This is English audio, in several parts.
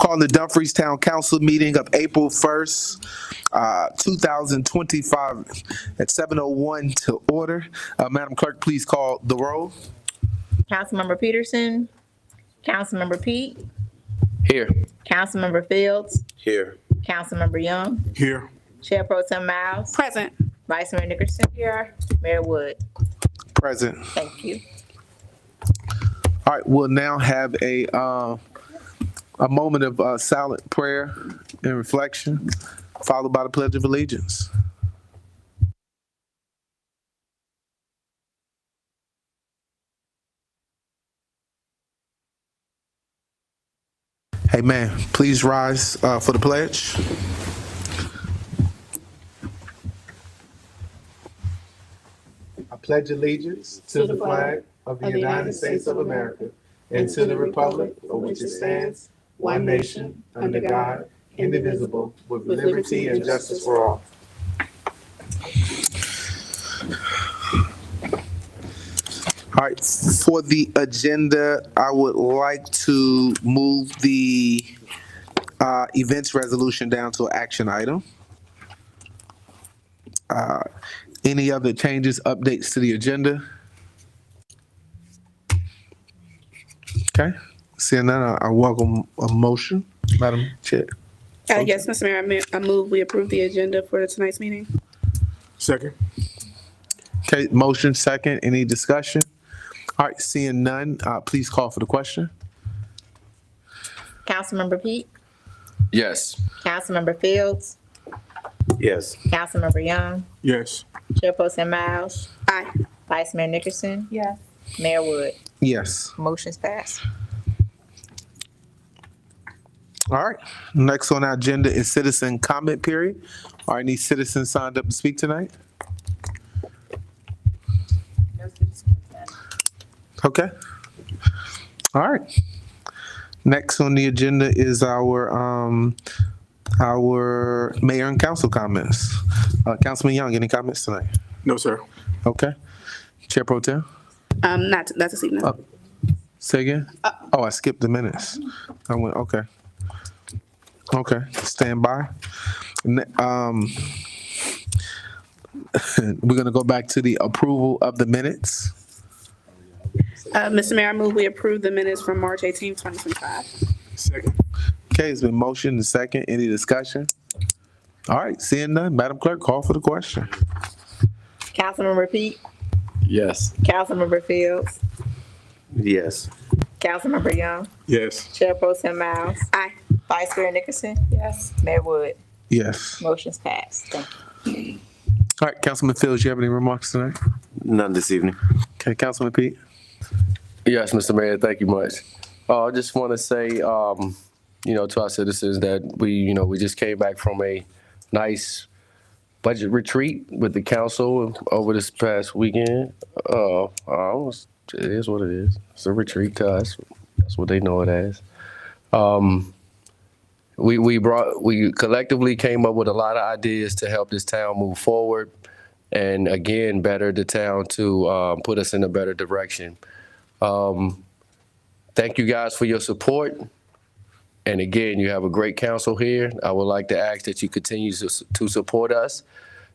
Calling the Dumfries Town Council meeting of April 1st, 2025 at 7:01 to order. Madam Clerk, please call the roll. Councilmember Peterson, Councilmember Pete, Here. Councilmember Fields, Here. Councilmember Young, Here. Chair Pro Tem Miles, Present. Vice Mayor Nickerson here, Mayor Wood. Present. Thank you. All right, we'll now have a moment of silent prayer and reflection, followed by the Pledge of Allegiance. Amen. Please rise for the pledge. I pledge allegiance to the flag of the United States of America and to the republic for which it stands, one nation, under God, indivisible, with liberty and justice for all. All right, for the agenda, I would like to move the events resolution down to an action item. Any other changes, updates to the agenda? Okay, seeing none, I welcome a motion, Madam Chair. Yes, Mr. Mayor, I move we approve the agenda for tonight's meeting. Second. Okay, motion second, any discussion? All right, seeing none, please call for the question. Councilmember Pete, Yes. Councilmember Fields, Yes. Councilmember Young, Yes. Chair Pro Tem Miles, Aye. Vice Mayor Nickerson, Yes. Mayor Wood. Yes. Motion's passed. All right, next on our agenda is citizen comment period. Are any citizens signed up to speak tonight? Okay. All right. Next on the agenda is our mayor and council comments. Councilman Young, any comments tonight? No, sir. Okay. Chair Pro Tem? Not this evening. Say again? Oh, I skipped the minutes. I went, okay. Okay, stand by. We're gonna go back to the approval of the minutes. Mr. Mayor, I move we approve the minutes from March 18th, 2025. Second. Okay, it's been motioned and second. Any discussion? All right, seeing none, Madam Clerk, call for the question. Councilmember Pete, Yes. Councilmember Fields, Yes. Councilmember Young, Yes. Chair Pro Tem Miles, Aye. Vice Mayor Nickerson, Yes. Mayor Wood. Yes. Motion's passed. Thank you. All right, Councilman Fields, you have any remarks tonight? None this evening. Okay, Councilman Pete? Yes, Mr. Mayor, thank you much. I just want to say, to our citizens that we just came back from a nice budget retreat with the council over this past weekend. It is what it is. It's a retreat to us. That's what they know it as. We collectively came up with a lot of ideas to help this town move forward and again, better the town to put us in a better direction. Thank you guys for your support. And again, you have a great council here. I would like to ask that you continue to support us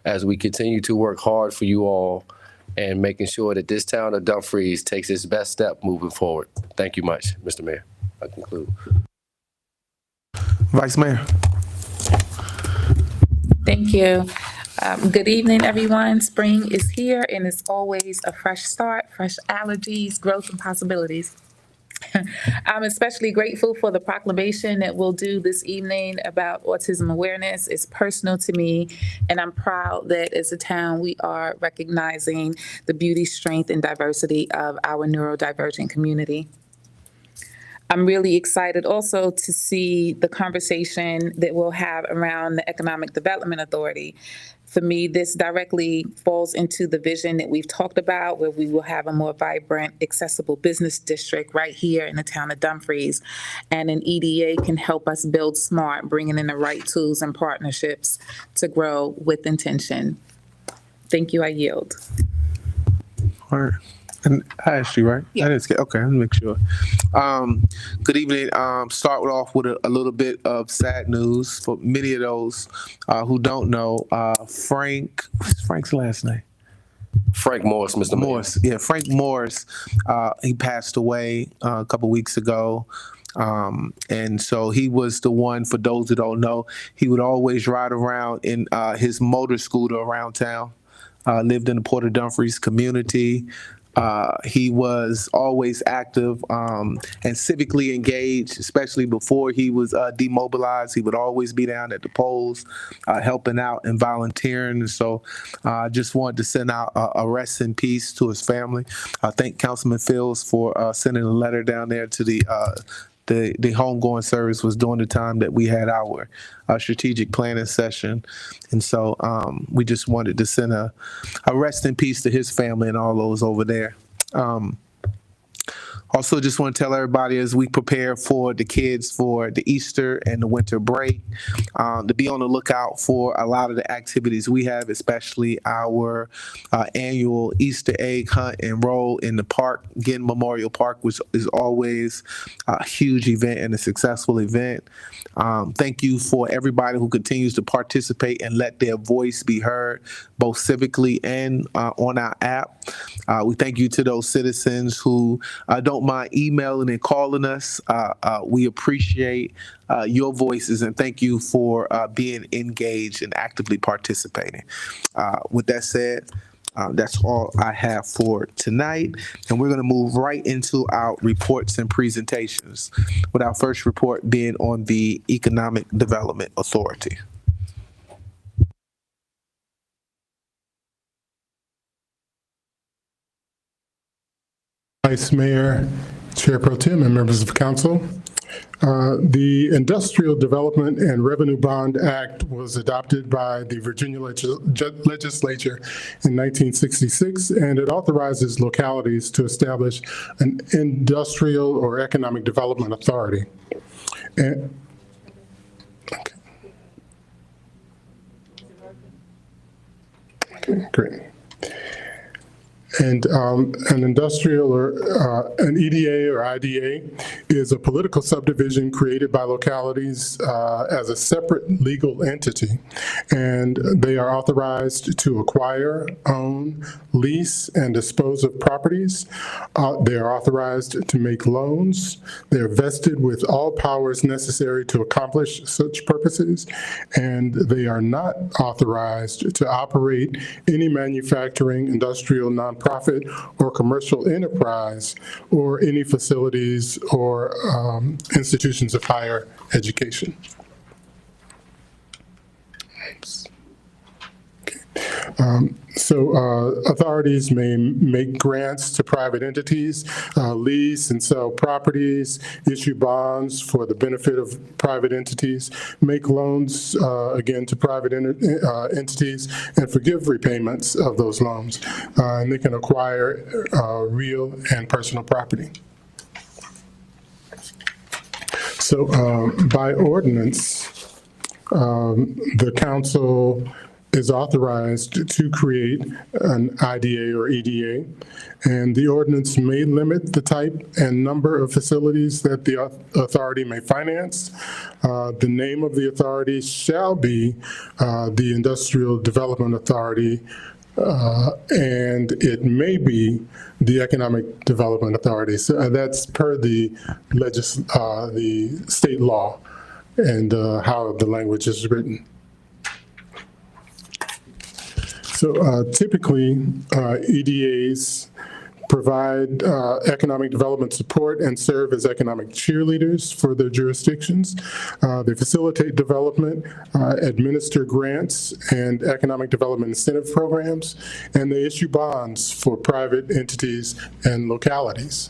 as we continue to work hard for you all and making sure that this town of Dumfries takes its best step moving forward. Thank you much, Mr. Mayor. I conclude. Vice Mayor? Thank you. Good evening, everyone. Spring is here and it's always a fresh start, fresh allergies, growth and possibilities. I'm especially grateful for the proclamation that we'll do this evening about autism awareness. It's personal to me, and I'm proud that as a town, we are recognizing the beauty, strength, and diversity of our neurodivergent community. I'm really excited also to see the conversation that we'll have around the Economic Development Authority. For me, this directly falls into the vision that we've talked about, where we will have a more vibrant, accessible business district right here in the town of Dumfries. And an EDA can help us build smart, bringing in the right tools and partnerships to grow with intention. Thank you, I yield. All right. And I asked you, right? Yeah. I didn't skip. Okay, let me make sure. Good evening. Start off with a little bit of sad news for many of those who don't know. Frank, what's Frank's last name? Frank Morris, Mr. Mayor. Morris. Yeah, Frank Morris. He passed away a couple weeks ago. And so he was the one, for those that don't know, he would always ride around in his motor scooter around town. Lived in the Port of Dumfries community. He was always active and civically engaged, especially before he was demobilized. He would always be down at the polls, helping out and volunteering. And so I just wanted to send out a rest in peace to his family. I thank Councilman Fields for sending a letter down there to the homegoing service. Was during the time that we had our strategic planning session. And so we just wanted to send a rest in peace to his family and all those over there. Also, just want to tell everybody as we prepare for the kids for the Easter and the winter break, to be on the lookout for a lot of the activities we have, especially our annual Easter egg hunt and roll in the park, Ginn Memorial Park, which is always a huge event and a successful event. Thank you for everybody who continues to participate and let their voice be heard, both civically and on our app. We thank you to those citizens who don't mind emailing and calling us. We appreciate your voices and thank you for being engaged and actively participating. With that said, that's all I have for tonight. And we're going to move right into our reports and presentations, with our first report being on the Economic Development Authority. Vice Mayor, Chair Pro Tem, and members of council. The Industrial Development and Revenue Bond Act was adopted by the Virginia legislature in 1966, and it authorizes localities to establish an industrial or economic development authority. And, okay, great. And an industrial or an EDA or IDA is a political subdivision created by localities as a separate legal entity. And they are authorized to acquire, own, lease, and dispose of properties. They are authorized to make loans. They are vested with all powers necessary to accomplish such purposes. And they are not authorized to operate any manufacturing, industrial, nonprofit, or commercial enterprise, or any facilities or institutions of higher education. Authorities may make grants to private entities, lease and sell properties, issue bonds for the benefit of private entities, make loans, again, to private entities, and forgive repayments of those loans. And they can acquire real and personal property. So by ordinance, the council is authorized to create an IDA or EDA, and the ordinance may limit the type and number of facilities that the authority may finance. The name of the authority shall be the Industrial Development Authority, and it may be the Economic Development Authority. So that's per the state law and how the language is written. So typically, EDAs provide economic development support and serve as economic cheerleaders for their jurisdictions. They facilitate development, administer grants and economic development incentive programs, and they issue bonds for private entities and localities.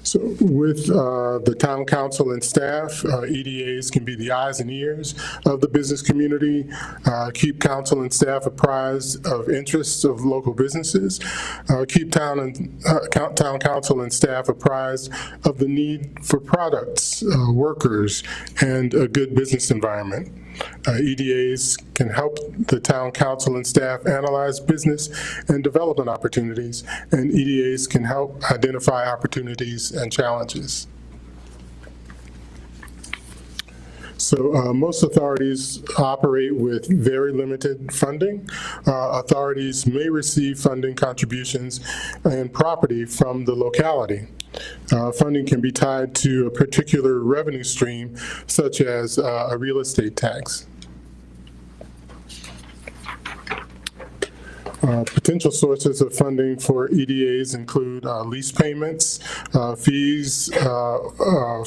So with the town council and staff, EDAs can be the eyes and ears of the business community, keep council and staff apprised of interests of local businesses, keep town council and staff apprised of the need for products, workers, and a good business environment. EDAs can help the town council and staff analyze business and development opportunities, and EDAs can help identify opportunities and challenges. So most authorities operate with very limited funding. Authorities may receive funding contributions and property from the locality. Funding can be tied to a particular revenue stream, such as a real estate tax. Potential sources of funding for EDAs include lease payments, fees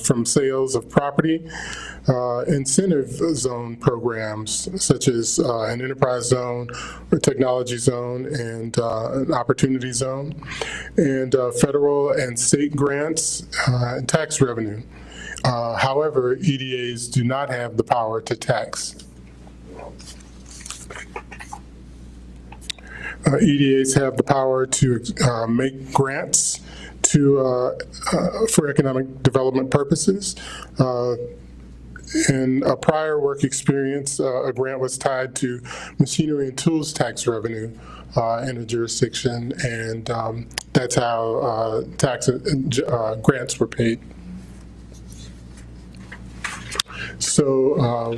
from sales of property, incentive zone programs such as an enterprise zone, a technology zone, and an opportunity zone, and federal and state grants and tax revenue. However, EDAs do not have the power to tax. EDAs have the power to make grants for economic development purposes. In a prior work experience, a grant was tied to machinery and tools tax revenue in a jurisdiction, and that's how grants were paid. So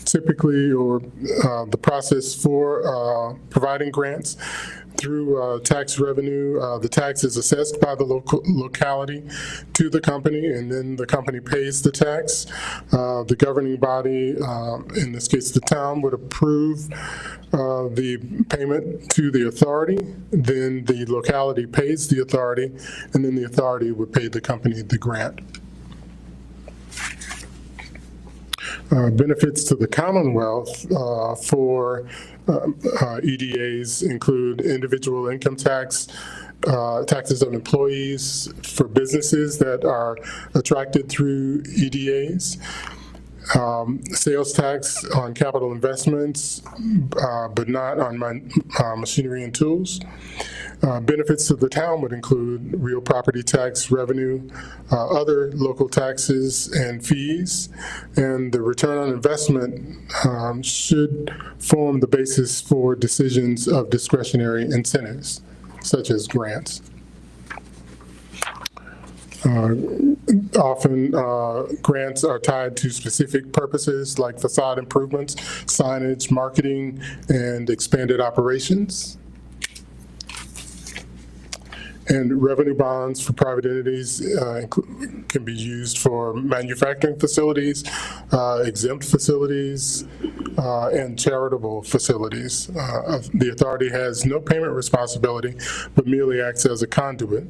typically, or the process for providing grants through tax revenue, the tax is assessed by the locality to the company, and then the company pays the tax. The governing body, in this case the town, would approve the payment to the authority, then the locality pays the authority, and then the authority would pay the company the grant. Benefits to the Commonwealth for EDAs include individual income tax, taxes of employees for businesses that are attracted through EDAs, sales tax on capital investments, but not on machinery and tools. Benefits to the town would include real property tax revenue, other local taxes and fees, and the return on investment should form the basis for decisions of discretionary incentives, such as grants. Often grants are tied to specific purposes like facade improvements, signage, marketing, and expanded operations. And revenue bonds for private entities can be used for manufacturing facilities, exempt facilities, and charitable facilities. The authority has no payment responsibility, but merely acts as a conduit.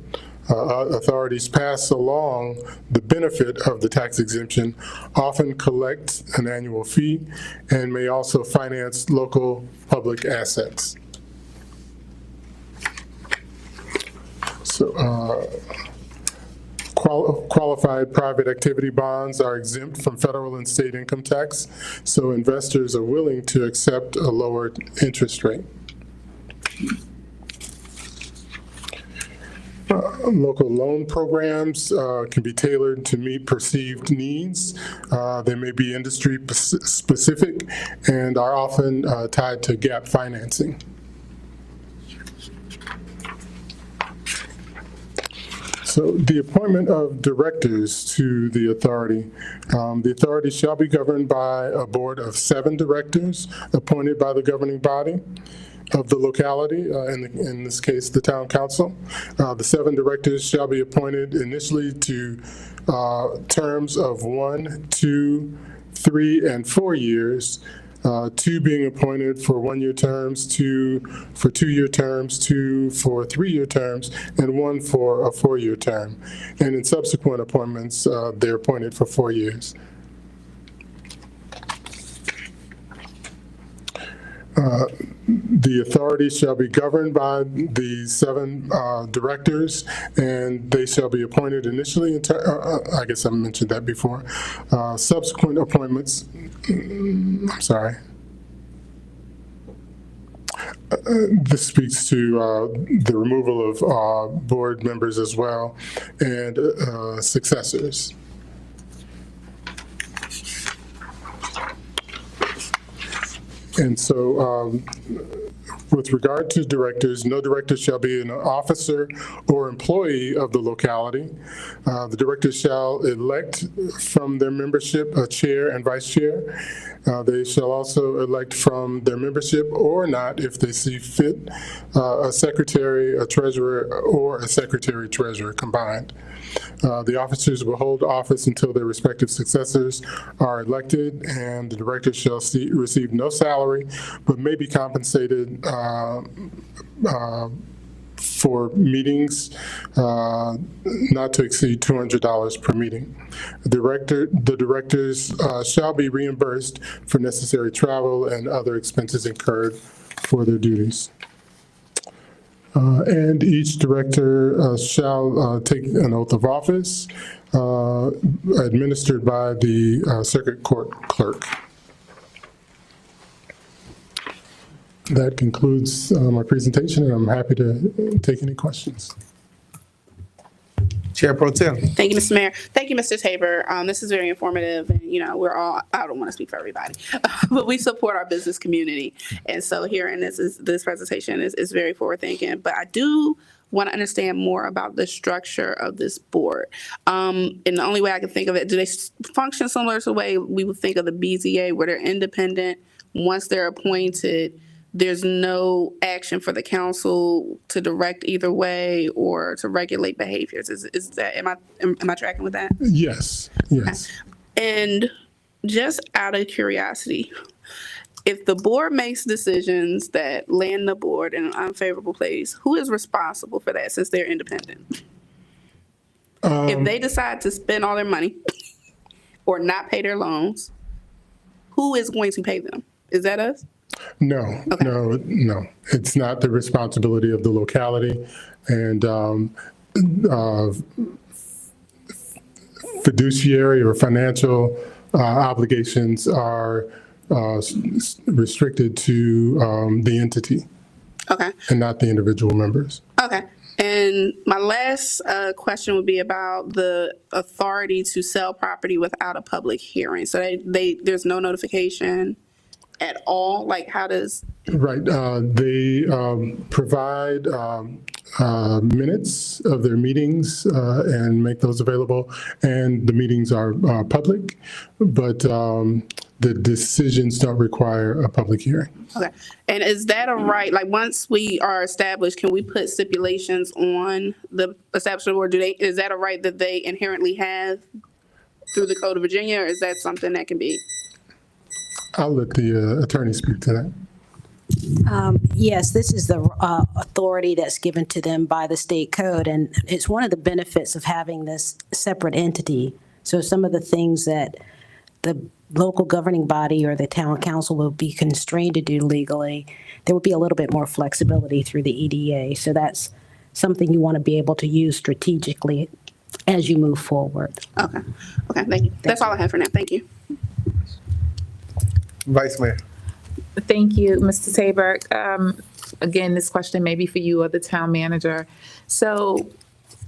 Authorities pass along the benefit of the tax exemption, often collect an annual fee, and may also finance local public assets. So, qualified private activity bonds are exempt from federal and state income tax, so investors are willing to accept a lower interest rate. Local loan programs can be tailored to meet perceived needs. They may be industry specific and are often tied to gap financing. So the appointment of directors to the authority. The authority shall be governed by a board of 7 directors appointed by the governing body of the locality, in this case, the town council. The 7 directors shall be appointed initially to terms of 1, 2, 3, and 4 years, 2 being appointed for 1-year terms, 2 for 2-year terms, 2 for 3-year terms, and 1 for a 4-year term. And in subsequent appointments, they're appointed for 4 years. The authority shall be governed by the 7 directors, and they shall be appointed initially, I guess I mentioned that before. Subsequent appointments, I'm sorry. This speaks to the removal of board members as well, and successors. And so with regard to directors, no director shall be an officer or employee of the locality. The directors shall elect from their membership a chair and vice chair. They shall also elect from their membership or not, if they see fit, a secretary, a treasurer, or a secretary-treasurer combined. The officers will hold office until their respective successors are elected, and the director shall receive no salary, but may be compensated for meetings not to exceed $200 per meeting. The directors shall be reimbursed for necessary travel and other expenses incurred for their duties. And each director shall take an oath of office administered by the circuit court clerk. That concludes my presentation, and I'm happy to take any questions. Chair Pro Tem. Thank you, Mr. Mayor. Thank you, Mr. Tabor. This is very informative, and, we're all, I don't want to speak for everybody, but we support our business community. And so hearing this presentation is very forward-thinking, but I do want to understand more about the structure of this board. And the only way I can think of it, do they function similar to the way we would think of the BZA, where they're independent? Once they're appointed, there's no action for the council to direct either way or to regulate behaviors. Is that, am I tracking with that? Yes, yes. And just out of curiosity, if the board makes decisions that land the board in an unfavorable place, who is responsible for that since they're independent? If they decide to spend all their money or not pay their loans, who is going to pay them? Is that us? No, Okay. no. It's not the responsibility of the locality, and fiduciary or financial obligations are restricted to the entity Okay. and not the individual members. Okay. And my last question would be about the authority to sell property without a public hearing. So there's no notification at all? Like, how does? Right. They provide minutes of their meetings and make those available, and the meetings are public, but the decisions don't require a public hearing. Okay. And is that a right? Like, once we are established, can we put stipulations on the establishment, or is that a right that they inherently have through the Code of Virginia, or is that something that can be? I'll let the attorney speak to that. Yes, this is the authority that's given to them by the state code, and it's one of the benefits of having this separate entity. So some of the things that the local governing body or the town council will be constrained to do legally, there will be a little bit more flexibility through the EDA. So that's something you want to be able to use strategically as you move forward. Okay. Okay, thank you. That's all I have for now. Thank you. Vice Mayor. Thank you, Mr. Tabor. Again, this question may be for you or the town manager. So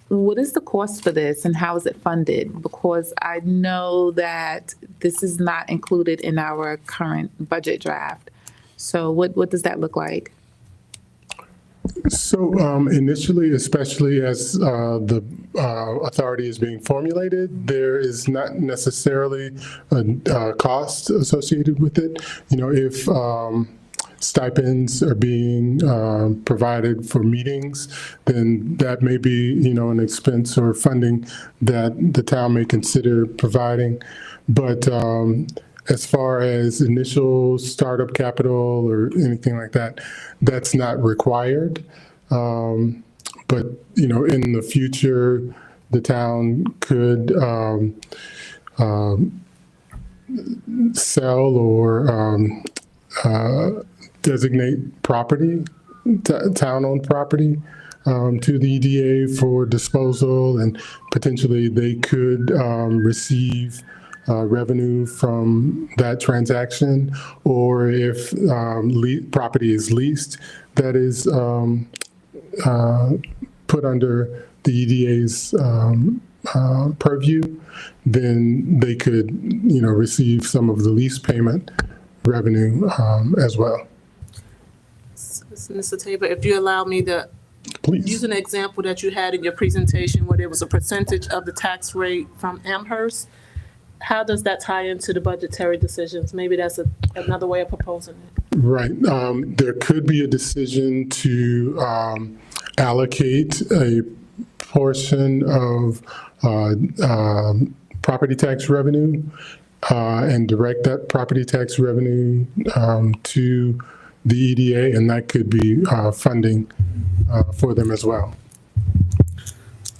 what is the cost for this and how is it funded? Because I know that this is not included in our current budget draft. So what does that look like? So initially, especially as the authority is being formulated, there is not necessarily a cost associated with it. You know, if stipends are being provided for meetings, then that may be, you know, an expense or funding that the town may consider providing. But as far as initial startup capital or anything like that, that's not required. But, you know, in the future, the town could sell or designate property, town-owned property, to the EDA for disposal, and potentially they could receive revenue from that transaction, or if property is leased, that is put under the EDA's purview, then they could, you know, receive some of the lease payment revenue as well. Mr. Tabor, if you allow me to use Please. an example that you had in your presentation where there was a percentage of the tax rate from Amherst, how does that tie into the budgetary decisions? Maybe that's another way of proposing it. Right. There could be a decision to allocate a portion of property tax revenue and direct that property tax revenue to the EDA, and that could be funding for them as well.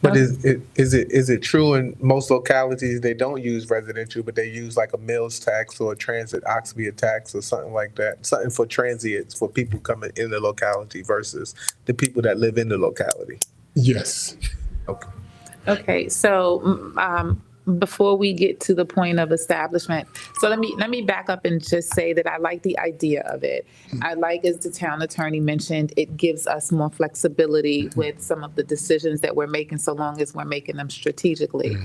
But is it true in most localities they don't use residential, but they use like a mills tax or a transit Oxbia tax or something like that? Something for transients, for people coming in the locality versus the people that live in the locality? Yes. Okay. Okay, so before we get to the point of establishment, so let me back up and just say that I like the idea of it. I like, as the town attorney mentioned, it gives us more flexibility with some of the decisions that we're making, so long as we're making them strategically.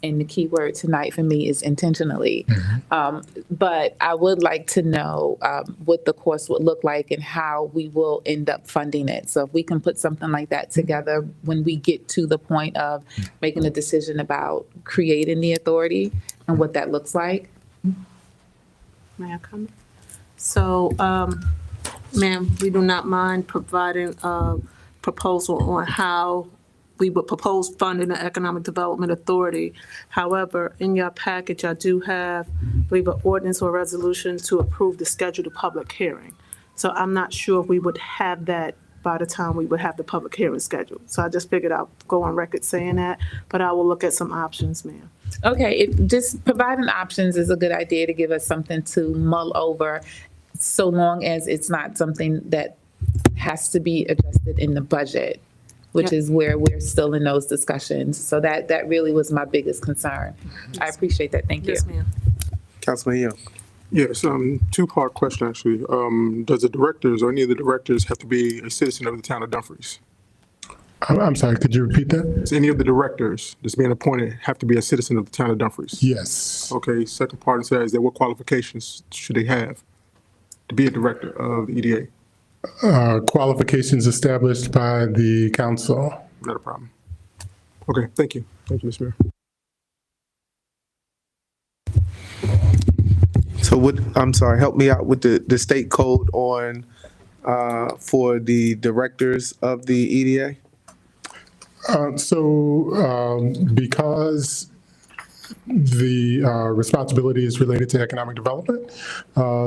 And the key word tonight for me is intentionally. But I would like to know what the cost would look like and how we will end up funding it. So if we can put something like that together when we get to the point of making a decision about creating the authority and what that looks like. May I comment? So, ma'am, we do not mind providing a proposal on how we would propose funding the Economic Development Authority. However, in your package, I do have, I believe, an ordinance or resolution to approve the schedule of public hearing. So I'm not sure if we would have that by the time we would have the public hearing scheduled. So I just figured I'll go on record saying that, but I will look at some options, ma'am. Okay, just providing options is a good idea to give us something to mull over, so long as it's not something that has to be adjusted in the budget, which Yep. is where we're still in those discussions. So that really was my biggest concern. I appreciate that. Thank you. Yes, ma'am. Councilman Young. Yes, two-part question, actually. Does the directors or any of the directors have to be a citizen of the town of Dumfries? I'm sorry, could you repeat that? Does any of the directors that's being appointed have to be a citizen of the town of Dumfries? Yes. Okay, second part says that what qualifications should they have to be a director of the EDA? Qualifications established by the council. Not a problem. Okay, thank you. Thank you, Mr. Mayor. So I'm sorry, help me out with the state code on, for the directors of the EDA? Because the responsibility is related to economic development,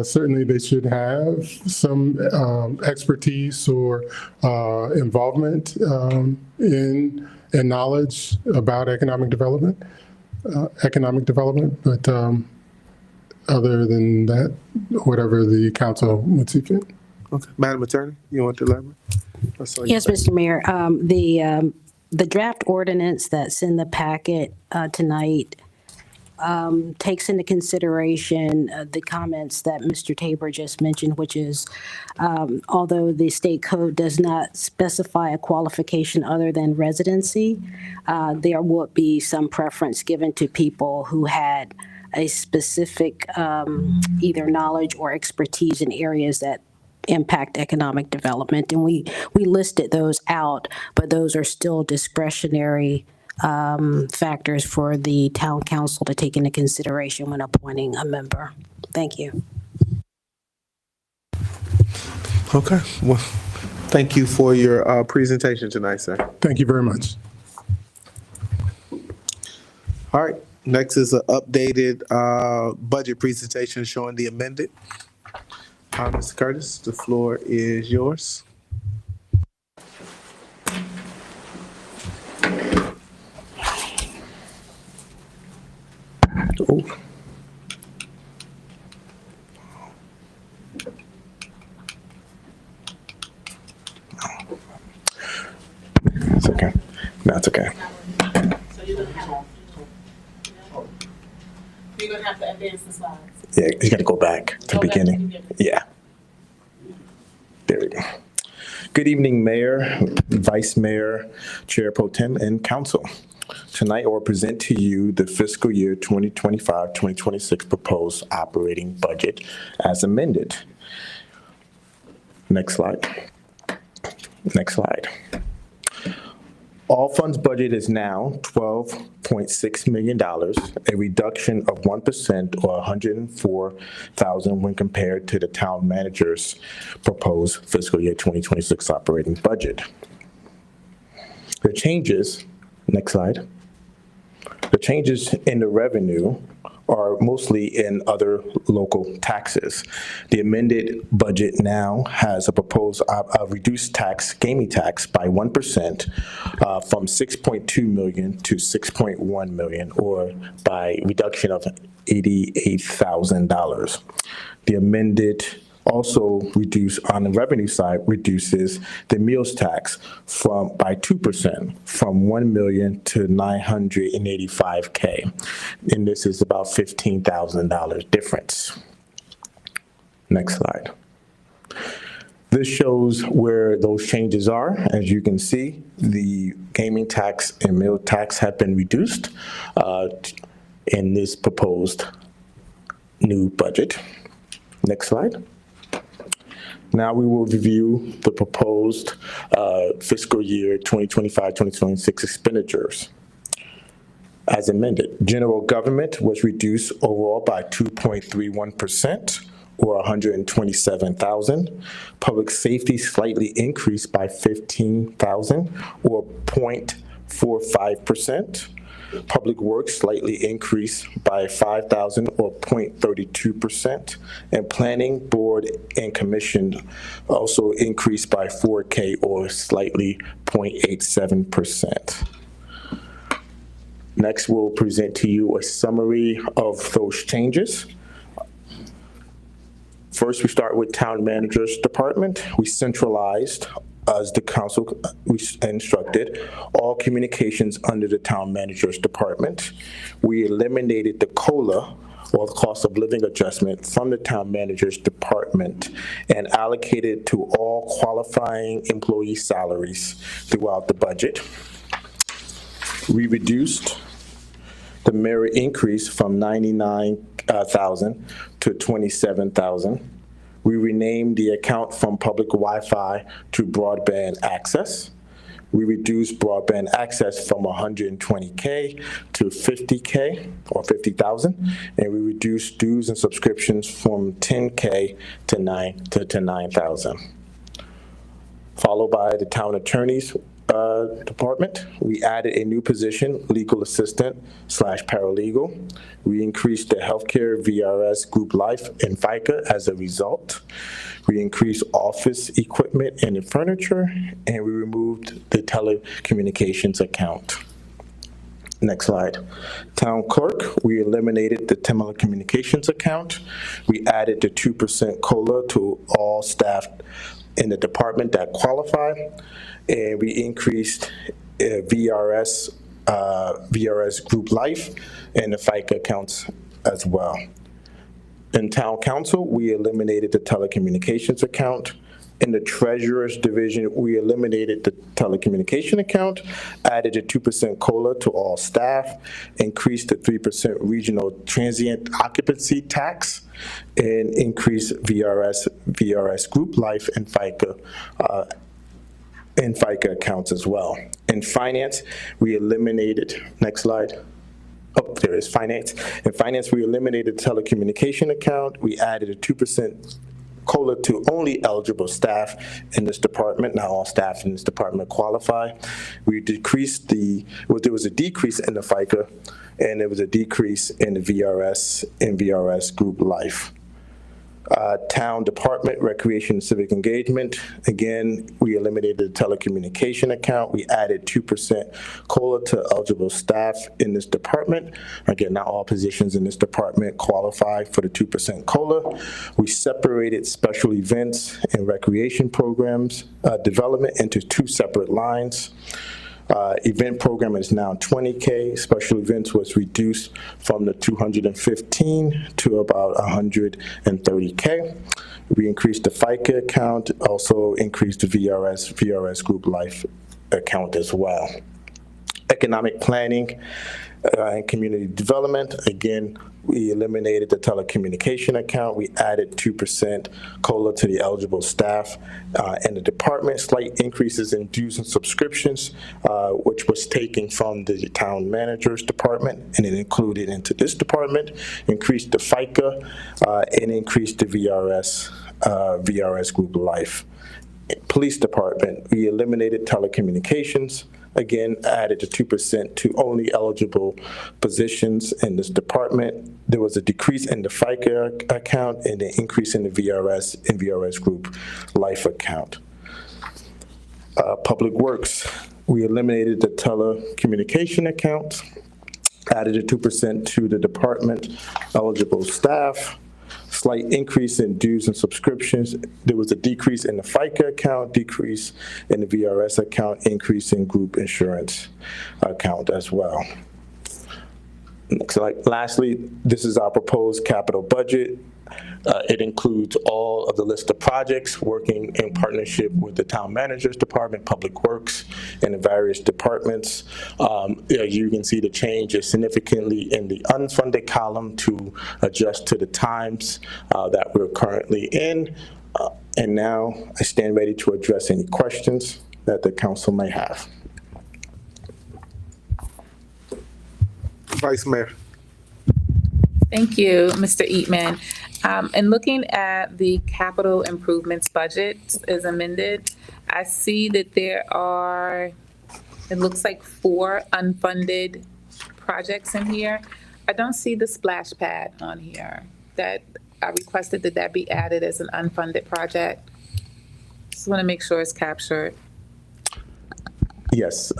certainly they should have some expertise or involvement in and knowledge about economic development. But other than that, whatever the council would see fit. Okay, Madam Attorney, you want to elaborate? Yes, Mr. Mayor. The draft ordinance that's in the packet tonight takes into consideration the comments that Mr. Tabor just mentioned, which is, although the state code does not specify a qualification other than residency, there would be some preference given to people who had a specific either knowledge or expertise in areas that impact economic development. And we listed those out, but those are still discretionary factors for the town council to take into consideration when appointing a member. Thank you. Okay, well, thank you for your presentation tonight, sir. Thank you very much. All right, next is an updated budget presentation showing the amended. Mr. Curtis, the floor is yours. Oh. It's okay. No, it's okay. So you're gonna have to advance the slides. Yeah, you got to go back to the beginning. Yeah. There we go. Good evening, Mayor, Vice Mayor, Chair Pro Tem, and Council. tonight or present to you the fiscal year 2025-2026 proposed operating budget as amended. Next slide. Next slide. All funds budget is now $12.6 million, a reduction of 1% or $104,000 when compared to the town manager's proposed fiscal year 2026 operating budget. The changes, next slide. The changes in the revenue are mostly in other local taxes. The amended budget now has a proposed reduced tax, gaming tax by 1% from 6.2 million to 6.1 million, or by reduction of $88,000. The amended also on the revenue side, reduces the meals tax by 2% from 1 million to 985K. And this is about $15,000 difference. Next slide. This shows where those changes are. As you can see, the gaming tax and meal tax have been reduced in this proposed new budget. Next slide. Now we will review the proposed fiscal year 2025-2026 expenditures. As amended, general government was reduced overall by 2.31%, or $127,000. Public safety slightly increased by $15,000, or 0.45%. Public Works slightly increased by $5,000 or 0.32%, and Planning Board and Commission also increased by $4K or slightly 0.87%. Next, we'll present to you a summary of those changes. First, we start with Town Manager's Department. We centralized, as the council instructed, all communications under the Town Manager's Department. We eliminated the COLA, or the cost of living adjustment, from the Town Manager's Department and allocated to all qualifying employee salaries throughout the budget. We reduced the merit increase from $99,000 to $27,000. We renamed the account from public Wi-Fi to broadband access. We reduced broadband access from 120K to 50K, or 50,000, and we reduced dues and subscriptions from 10K to 9,000. Followed by the town attorney's department, we added a new position, legal assistant / paralegal. We increased the healthcare, VRS, group life, and FICA as a result. We increased office equipment and furniture, and we removed the telecommunications account. Next slide. Town clerk, we eliminated the telecommunications account. We added the 2% COLA to all staff in the department that qualify, and we increased VRS group life and the FICA accounts as well. In town council, we eliminated the telecommunications account. In the treasurer's division, we eliminated the telecommunication account, added a 2% COLA to all staff, increased the 3% regional transient occupancy tax, and increased VRS group life and FICA accounts as well. In finance, we eliminated, next slide. Oh, there is finance. In finance, we eliminated the telecommunication account. We added a 2% COLA to only eligible staff in this department. Not all staff in this department qualify. We decreased there was a decrease in the FICA, and there was a decrease in the VRS group life. Town Department, Recreation and Civic Engagement. Again, we eliminated the telecommunication account. We added 2% COLA to eligible staff in this department. Again, not all positions in this department qualify for the 2% COLA. We separated special events and recreation programs development into two separate lines. Event program is now 20K. Special events was reduced from the 215 to about 130K. We increased the FICA account, also increased the VRS group life account as well. Economic planning and community development, again, we eliminated the telecommunication account. We added 2% COLA to the eligible staff in the department. Slight increases in dues and subscriptions, which was taken from the town manager's department and it included into this department. Increased the FICA and increased the VRS Group Life. Police department, we eliminated telecommunications. Again, added the 2% to only eligible positions in this department. There was a decrease in the FICA account and an increase in the VRS and VRS Group Life account. Public Works, we eliminated the telecommunication account, added a 2% to the department eligible staff. Slight increase in dues and subscriptions. There was a decrease in the FICA account, decrease in the VRS account, increase in group insurance account as well. Lastly, this is our proposed capital budget. It includes all of the list of projects working in partnership with the town manager's department, Public Works, and the various departments. You can see the change is significantly in the unfunded column to adjust to the times that we're currently in. And now I stand ready to address any questions that the council may have. Vice Mayor. Thank you, Mr. Eatman. And looking at the capital improvements budget as amended, I see that there are, it looks like 4 unfunded projects in here. I don't see the splash pad on here. That I requested that be added as an unfunded project. Just want to make sure it's captured. Yes,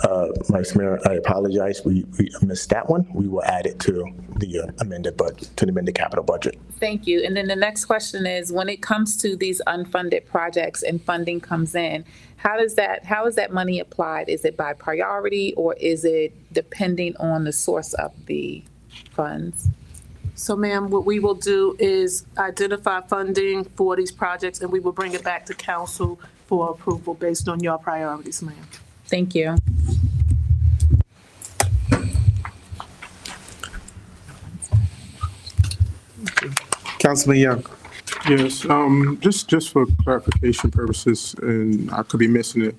Vice Mayor, I apologize. We missed that one. We will add it to the amended budget, to the amended capital budget. Thank you. And then the next question is, when it comes to these unfunded projects and funding comes in, how is that money applied? Is it by priority or is it depending on the source of the funds? So ma'am, what we will do is identify funding for these projects and we will bring it back to council for approval based on your priorities, ma'am. Thank you. Councilman Young. Yes, just for clarification purposes, and I could be missing it.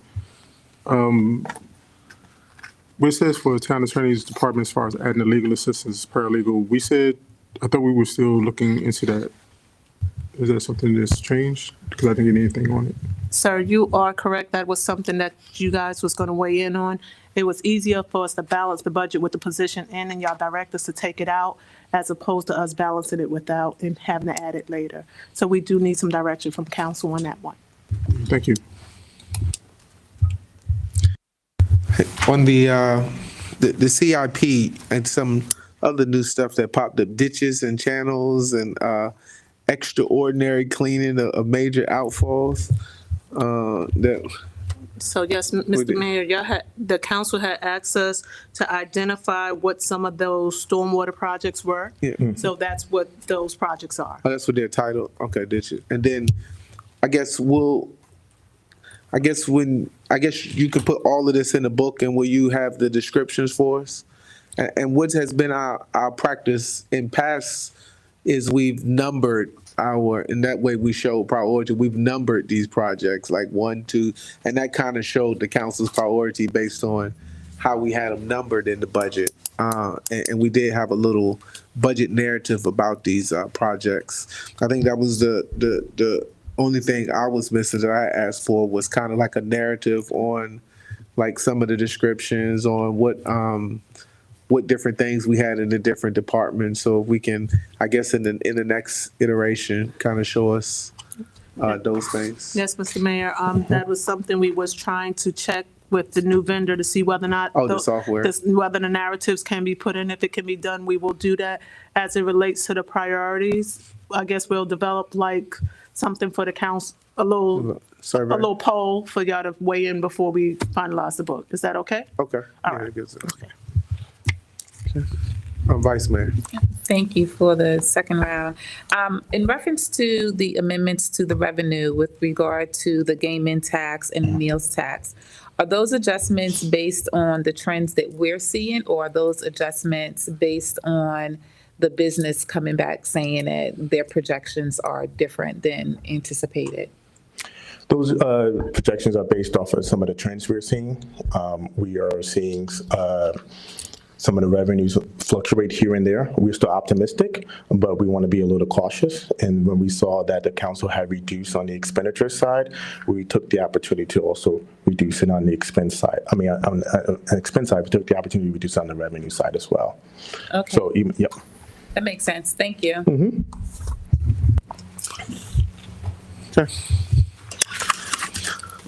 What it says for the town attorney's department as far as adding the legal assistance, paralegal, I thought we were still looking into that. Is that something that's changed? Because I didn't get anything on it. Sir, you are correct. That was something that you guys was going to weigh in on. It was easier for us to balance the budget with the position in and y'all direct us to take it out as opposed to us balancing it without and having to add it later. So we do need some direction from council on that one. Thank you. On the CIP and some other new stuff that popped up, ditches and channels and extraordinary cleaning of major outfalls. So yes, Mr. Mayor, the council had asked us to identify what some of those stormwater projects were. Yeah. So that's what those projects are. Oh, that's what they're titled. Okay, ditches. And then I guess you could put all of this in a book, and will you have the descriptions for us? And what has been our practice in past is we've numbered in that way we show priority. We've numbered these projects like 1, 2, and that kind of showed the council's priority based on how we had them numbered in the budget. And we did have a little budget narrative about these projects. I think that was the only thing I was missing that I asked for was kind of like a narrative on like some of the descriptions on what different things we had in the different departments. So if we can, I guess in the next iteration, kind of show us those things. Yes, Mr. Mayor, that was something we was trying to check with the new vendor to see whether or not. The software. Whether the narratives can be put in. If it can be done, we will do that. As it relates to the priorities, I guess we'll develop like something for the council, a little Survey. a little poll for y'all to weigh in before we finalize the book. Is that okay? Okay. All Yeah, right. I guess so. Okay. Vice Mayor. Thank you for the second round. In reference to the amendments to the revenue with regard to the gaming tax and the meals tax, Are those adjustments based on the trends that we're seeing, or are those adjustments based on the business coming back saying that their projections are different than anticipated? Those projections are based off of some of the trends we're seeing. We are seeing some of the revenues fluctuate here and there. We're still optimistic, but we want to be a little cautious. And when we saw that the council had reduced on the expenditure side, we took the opportunity to also reduce it on the expense side. I mean, on the expense side, we took the opportunity to reduce on the revenue side as well. Okay, So, even, yep. that makes sense. Thank you. Okay.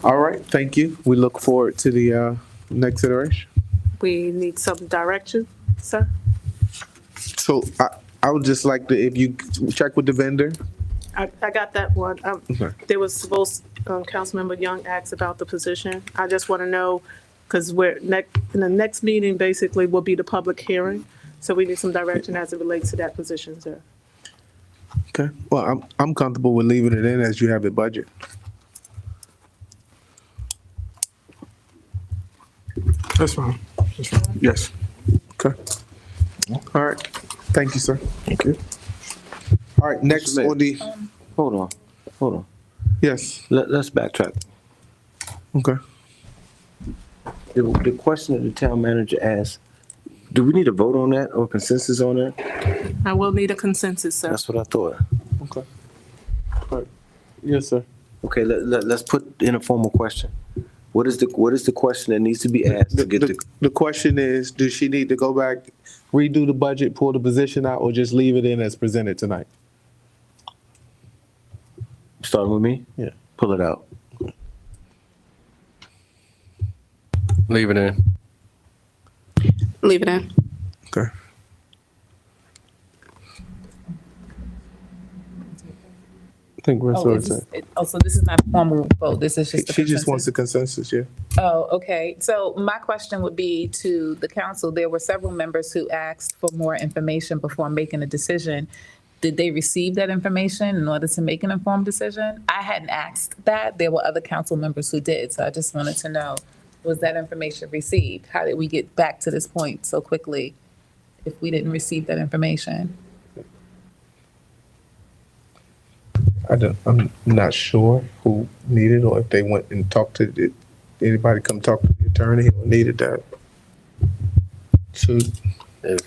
All right, thank you. We look forward to the next iteration. We need some direction, sir. So I would just like to, if you check with the vendor. I got that one. Okay. There was supposed, Councilmember Young asked about the position. I just want to know, because in the next meeting, basically, will be the public hearing. So we need some direction as it relates to that position, sir. Okay. Well, I'm comfortable with leaving it in as you have it budget. That's fine. That's fine. Yes. Okay. All right. Thank you, sir. Thank you. All right, next on the, Hold on. yes, Let's backtrack. okay. The question that the town manager asked, do we need a vote on that or consensus on that? I will need a consensus, sir. That's what I thought. Okay. All right. Yes, sir. Okay, let's put in a formal question. What is the question that needs to be asked to get the, The question is, does she need to go back, redo the budget, pull the position out, or just leave it in as presented tonight? starting with me? Yeah. Pull it out. Leave it in. Leave it in. Okay. I think we're sort of. So this is not a formal vote, this is just a She just wants consensus? a consensus, yeah. Oh, okay. So my question would be to the council, there were several members who asked for more information before making a decision. Did they receive that information in order to make an informed decision? I hadn't asked that. There were other council members who did. So I just wanted to know, was that information received? How did we get back to this point so quickly if we didn't receive that information? I'm not sure who needed or if they went and talked to, did anybody come talk to the attorney or needed that?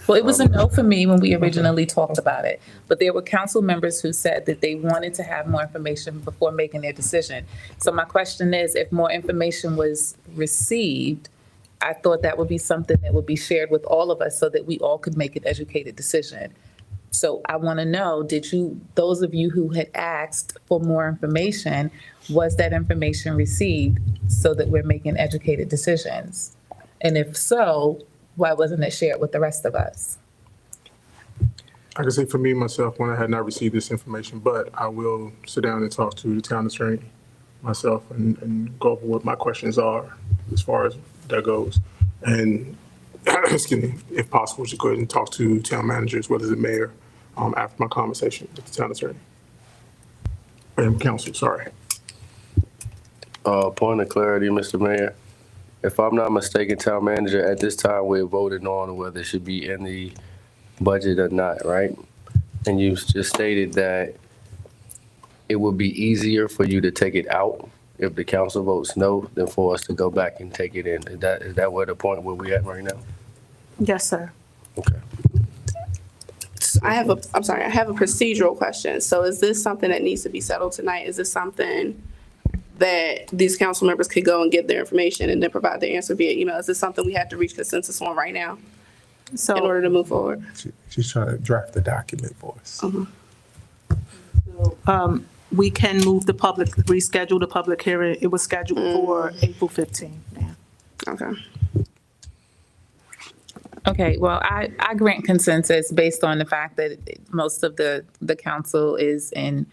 Well, it was a no for me when we originally talked about it, but there were council members who said that they wanted to have more information before making their decision. So my question is, if more information was received, I thought that would be something that would be shared with all of us so that we all could make an educated decision. So I want to know, those of you who had asked for more information, was that information received so that we're making educated decisions? And if so, why wasn't it shared with the rest of us? I can say for me, myself, when I had not received this information, but I will sit down and talk to the town attorney myself and go over what my questions are as far as that goes. And, excuse me, if possible, just go ahead and talk to town manager as well as the mayor after my conversation with the town attorney. And council, sorry. Point of clarity, Mr. Mayor. If I'm not mistaken, town manager, at this time, we're voting on whether it should be in the budget or not, right? And you just stated that it would be easier for you to take it out if the council votes no than for us to go back and take it in. Is that where the point where we at right now? Yes, sir. Okay. I have a procedural question. So is this something that needs to be settled tonight? Is this something that these council members could go and get their information and then provide their answer via email? Is this something we have to reach consensus on right now in order to move forward? She's trying to draft the document for us. We can move reschedule the public hearing. It was scheduled for April 15th. Okay. Okay, well, I grant consensus based on the fact that most of the council is in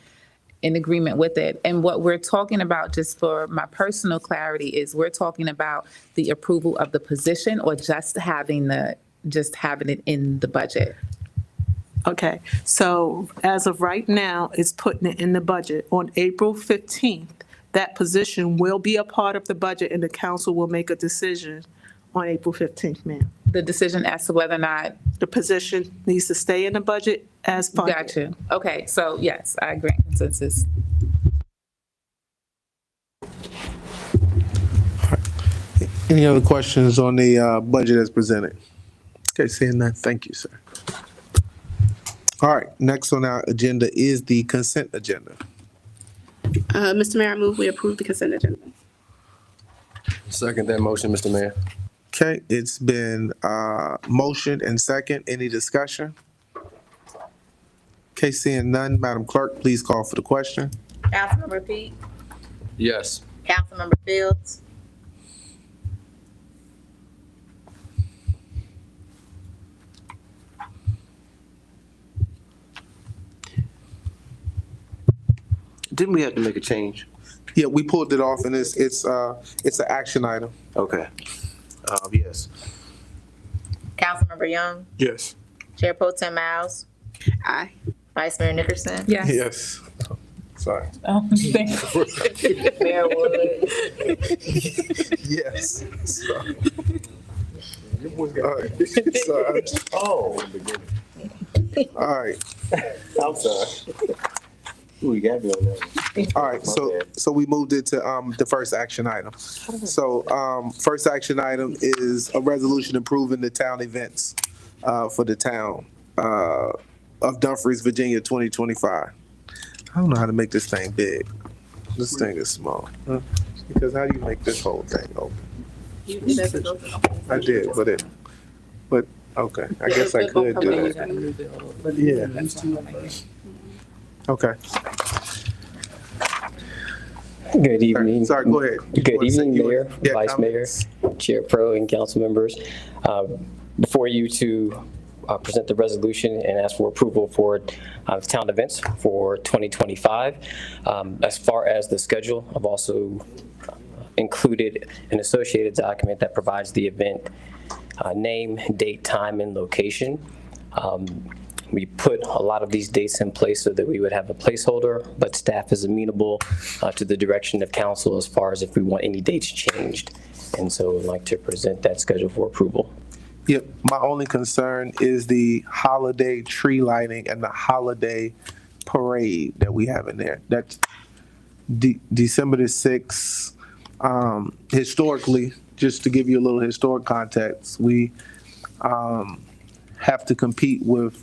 agreement with it. And what we're talking about, just for my personal clarity, is we're talking about the approval of the position or just having it in the budget. Okay, so as of right now, it's putting it in the budget. On April 15th, that position will be a part of the budget and the council will make a decision on April 15th, ma'am. The decision as to whether or not, The position needs to stay in the budget as funded. got you. Okay, so yes, I agree, consensus. Any other questions on the budget as presented? Okay, seeing none, thank you, sir. All right, next on our agenda is the consent agenda. Mr. Mayor, I move we approve the consent agenda. Second that motion, Mr. Mayor. Okay, it's been motioned and second. Any discussion? Okay, seeing none, Madam Clerk, please call for the question. Councilmember Pete, Yes. Councilmember Fields, Didn't we have to make a change? Yeah, we pulled it off and it's an action item. Okay. Yes. Councilmember Young, Yes. Chair Pro Tem Miles, Aye. Vice Mayor Nickerson, Yes. Yes. Sorry. Oh, thank you. Mayor Wood, Yes. Sorry. All right. Sorry. Oh. All right. I'm sorry. Ooh, you got me on that. All right, so we moved it to the first action item. So first action item is a resolution approving the town events for the town of Dumfries, Virginia, 2025. I don't know how to make this thing big. This thing is small. Because how do you make this whole thing open? I did, but okay, I guess I could do that. Yeah. Okay. Good evening. Sorry, go ahead. Good evening, Mayor, Yeah, Vice Mayor, Chair Pro, and council members. Before you to present the resolution and ask for approval for town events for 2025. As far as the schedule, I've also included an associated document that provides the event name, date, time, and location. We put a lot of these dates in place so that we would have a placeholder, but staff is amenable to the direction of council as far as if we want any dates changed. And so I'd like to present that schedule for approval. Yep, my only concern is the holiday tree lighting and the holiday parade that we have in there. That's December the 6th. Historically, just to give you a little historic context, we have to compete with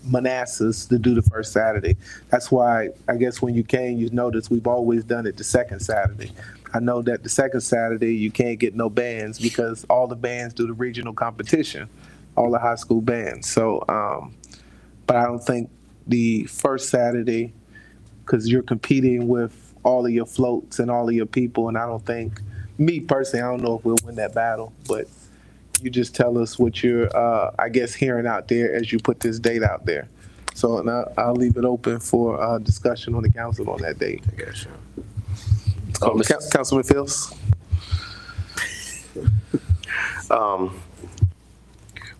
Manassas to do the first Saturday. That's why, I guess when you came, you noticed we've always done it the second Saturday. I know that the second Saturday, you can't get no bands because all the bands do the regional competition, all the high school bands. So, but I don't think the first Saturday, because you're competing with all of your floats and all of your people, and I don't think, me personally, I don't know if we'll win that battle, but you just tell us what you're, I guess, hearing out there as you put this date out there. So and I'll leave it open for discussion on the council on that date. I guess so. Councilman Fields?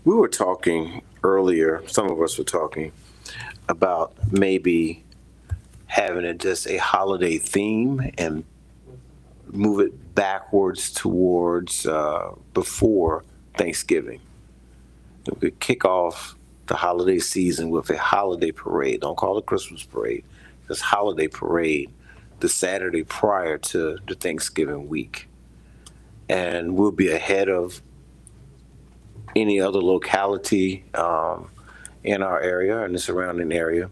We were talking earlier, some of us were talking about maybe having it just a holiday theme and move it backwards towards before Thanksgiving. We could kick off the holiday season with a holiday parade. Don't call it Christmas parade. It's holiday parade the Saturday prior to the Thanksgiving week. And we'll be ahead of any other locality in our area and the surrounding area.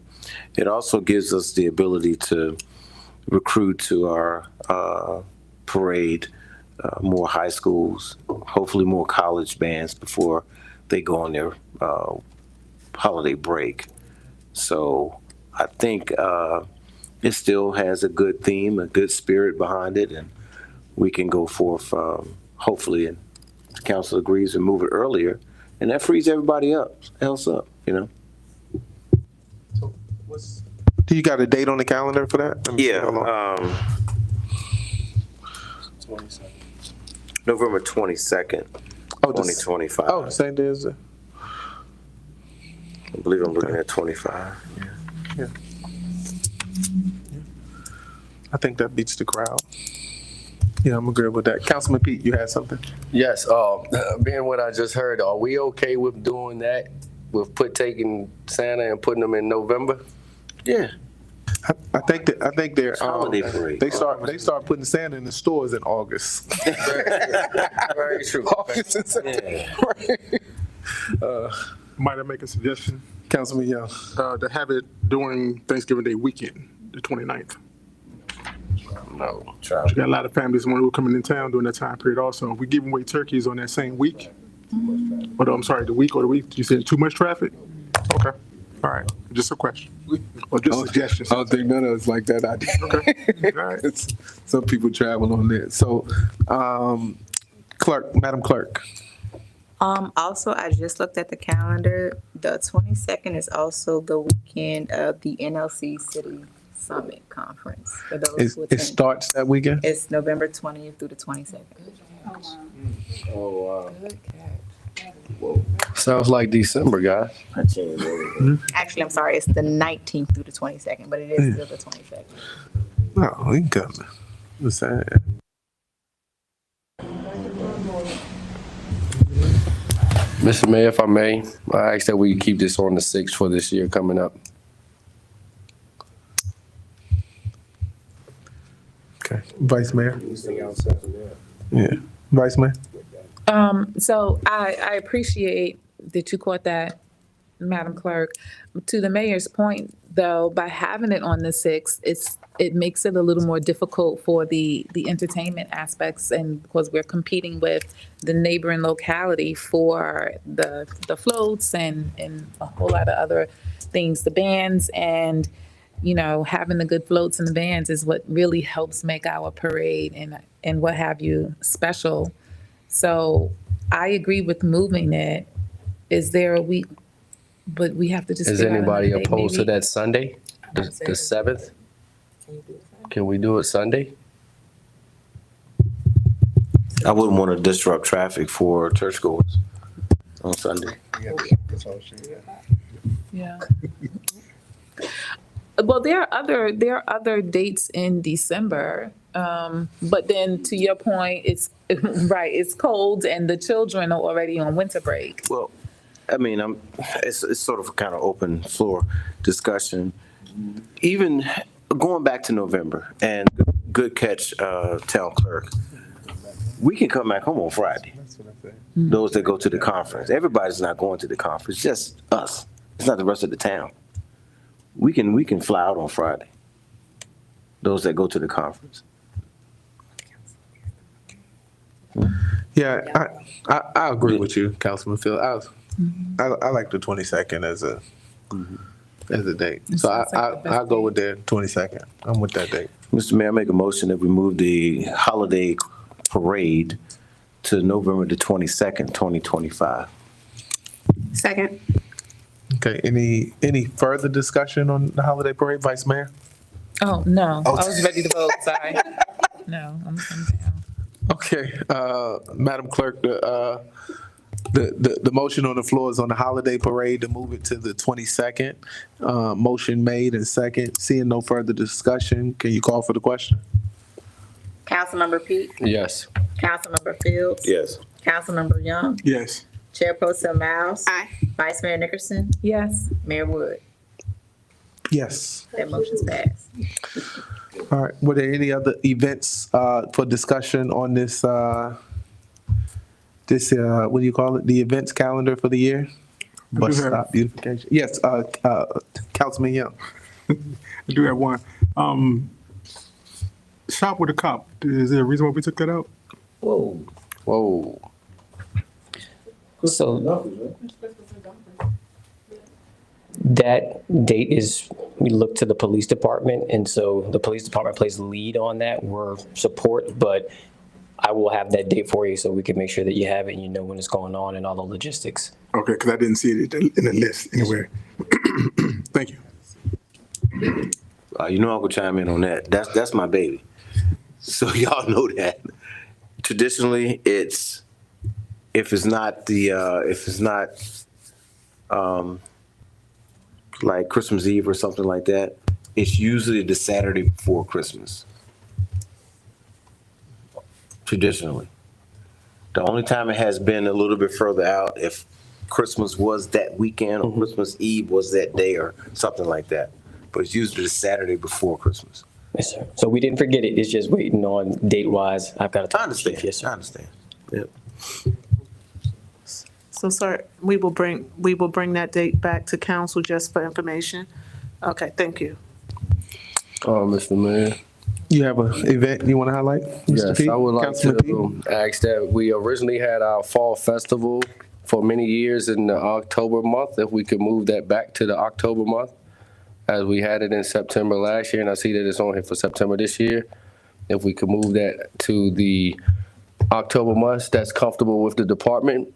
It also gives us the ability to recruit to our parade more high schools, hopefully more college bands before they go on their holiday break. So I think it still has a good theme, a good spirit behind it, and we can go forth, hopefully, and the council agrees and move it earlier, and that frees everybody else up, you know? Do you got a date on the calendar for that? Let me see how long. November 22nd, Oh, 2025. Oh, same day as the. I believe I'm looking at 25. I think that beats the crowd. Yeah, I'm agreeable with that. Councilman Pete, you had something? Yes, being what I just heard, are we okay with doing that? With taking Santa and putting them in November? Yeah. I think they're Holiday parade. they start putting Santa in the stores in August. Very true. August and September. Might I make a suggestion? Councilman Young. To have it during Thanksgiving Day weekend, the 29th. No. You got a lot of families who are coming in town during that time period also. We giving away turkeys on that same week. But I'm sorry, the week. You said too much traffic? Okay, all right, just a question. Or just suggestions. I don't think none of us like that idea. Okay, all right. Some people travel on that. So, Madam Clerk. Also, I just looked at the calendar. The 22nd is also the weekend of the NLC City Summit Conference. For those who It attend. starts that weekend? It's November 20th through the 22nd. Oh, wow. Sounds like December, guys. Actually, I'm sorry, it's the 19th through the 22nd, but it is still the 22nd. No, we can come. What's that? Mr. Mayor, if I may, I ask that we keep this on the 6th for this year coming up. Okay, Vice Mayor. Yeah, Vice Mayor. So I appreciate that you caught that, Madam Clerk. To the mayor's point, though, by having it on the 6th, it makes it a little more difficult for the entertainment aspects, and because we're competing with the neighboring locality for the floats and a whole lot of other things, the bands, and having the good floats and the bands is what really helps make our parade and what have you special. So I agree with moving it. Is there a week? But we have to just. Is figure out anybody another date, opposed to maybe. that Sunday, the 7th? Can we do it Sunday? I wouldn't want to disrupt traffic for churchgoers on Sunday. Yeah. Well, there are other dates in December, but then to your point, it's right. It's cold, and the children are already on winter break. Well, I mean, it's sort of a kind of open floor discussion. Even going back to November, and good catch, Town Clerk, we can come back home on Friday. Those that go to the conference. Everybody's not going to the conference, just us. It's not the rest of the town. We can fly out on Friday. Those that go to the conference. Yeah, I agree with you, Councilman Phil. I like the 22nd as a date. So I'll go with the 22nd. I'm with that date. Mr. Mayor, I make a motion that we move the holiday parade to November the 22nd, 2025. Second. Okay, any further discussion on the holiday parade, Vice Mayor? Oh no, I was ready to vote. Sorry. No, I'm down. Okay, Madam Clerk, the motion on the floor is on the holiday parade to move it to the 22nd. Motion made and second. Seeing no further discussion, can you call for the question? Councilmember Pete, Yes. Councilmember Fields. Yes. Councilmember Young, Yes. Chair Pro Tem Miles. Aye. Vice Mayor Nickerson, Yes. Mayor Wood. Yes. That motion's passed. All right, were there any other events for discussion on this, what do you call it, the events calendar for the year? Bus do have- stop beautification. Yes, Councilman Young. I do have one. Shop with a cop. Is there a reason why we took that out? Whoa. So that date is, we look to the police department, and so the police department plays the lead on that. We're support, but I will have that date for you so we can make sure that you have it and you know when it's going on and all the logistics. Okay, because I didn't see it in the list anywhere. Thank you. You know I could chime in on that. That's my baby. So y'all know that. Traditionally, if it's not like Christmas Eve or something like that, it's usually the Saturday before Christmas. traditionally. The only time it has been a little bit further out, if Christmas was that weekend or Christmas Eve was that day or something like that. But it's usually the Saturday before Christmas. Yes, sir. So we didn't forget it. It's just waiting on date-wise. I've got to talk I to the chief. understand. Yes, sir. I understand. Yep. So, sir, we will bring that date back to council just for information. Okay, thank you. Mr. Mayor. You have an event you want to highlight, Mr. Yes, Pete? I would like Councilman Pete? to ask that we originally had our fall festival for many years in the October month, if we could move that back to the October month, as we had it in September last year, and I see that it's on here for September this year. If we could move that to the October month, that's comfortable with the department.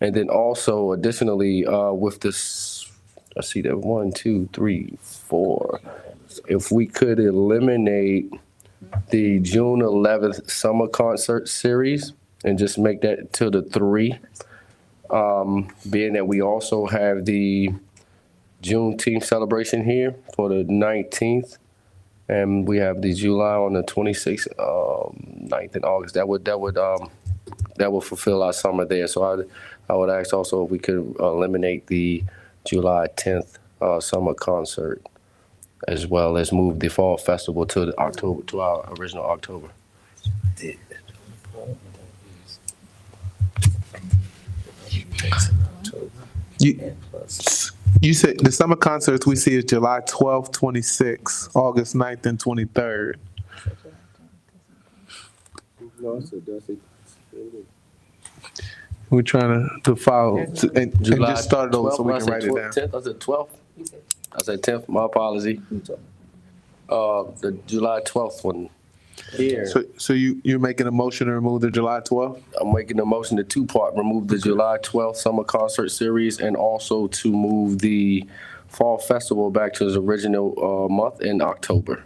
And then also additionally, with this, I see that 1, 2, 3, 4. If we could eliminate the June 11th summer concert series and just make that to the 3, being that we also have the Juneteenth celebration here for the 19th, and we have the July on the 26th, 9th and August. That would fulfill our summer there. So I would ask also if we could eliminate the July 10th summer concert, as well as move the fall festival to the October, to our original October. You said the summer concerts we see is July 12th, 26th, August 9th, and 23rd. We're trying to follow and just start it over so we can write it down. 10th, I said 12th? I said 10th, my apology. The July 12th one here. So you're making a motion to remove the July 12th? I'm making a motion to two-part, remove the July 12th summer concert series and also to move the fall festival back to its original month in October.